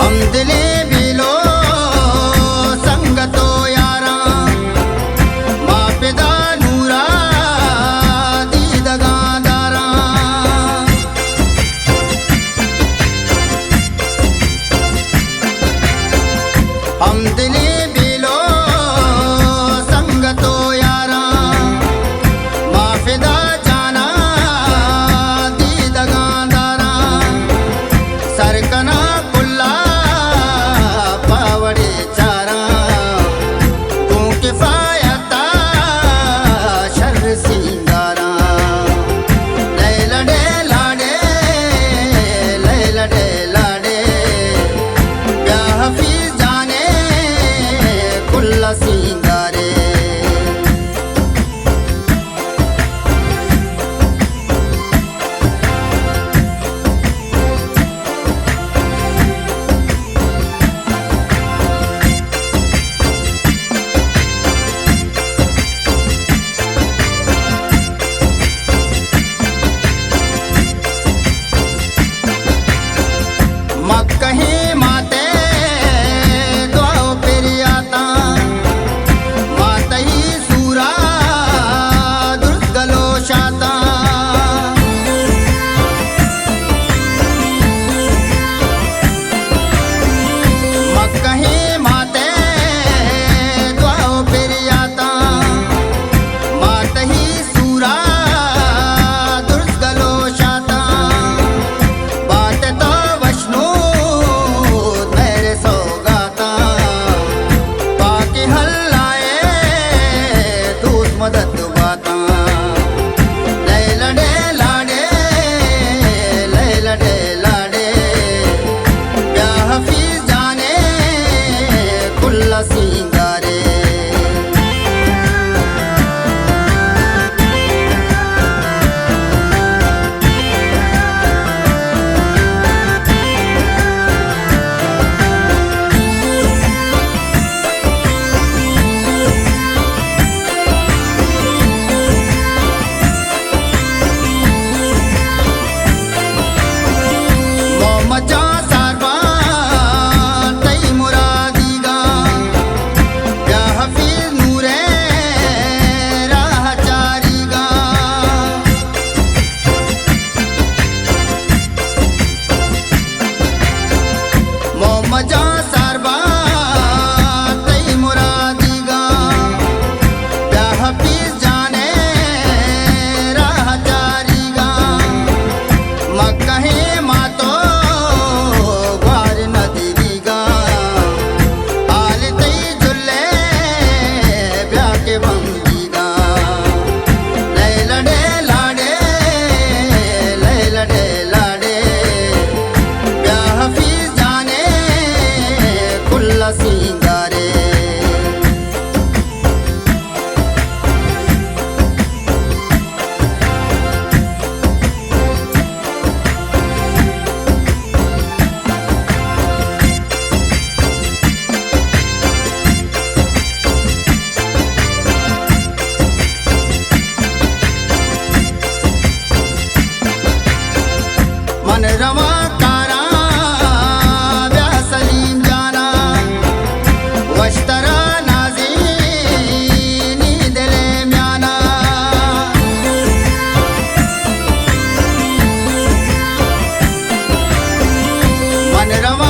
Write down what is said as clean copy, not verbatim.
हमदिले below संगतो यारा मापिदा नूरा दीदगा Dara हमदिले below संगतो यारा माफिदा जाना दीदगा दारा सरकना सिंगारे मक्कही माते द्वाओ पेरियाता मातही सूरा दुर्गलो शाता मक्कही माते द्वाओ पेरियाता मातही सूरा दुर्गलो शाता बात तो वष्णु मेरे सौगाता बाकी हल्लाए दूध मदद बाता लैलडे लाडे लैलडे लाडे ब्याह फीस जाने कुल्ला सिंगारे मजा सारवा तई मुरादीगा ब्याह फीस नूरे राह चारीगा मजा सारवा तई मुरादीगा ब्याह फीस जाने राह चारीगा मक्कहे मातो सिंगारे मन रवा कारा ब्याह सलीम जाना वश्तरा नाजी नीदले म्याना मन रवा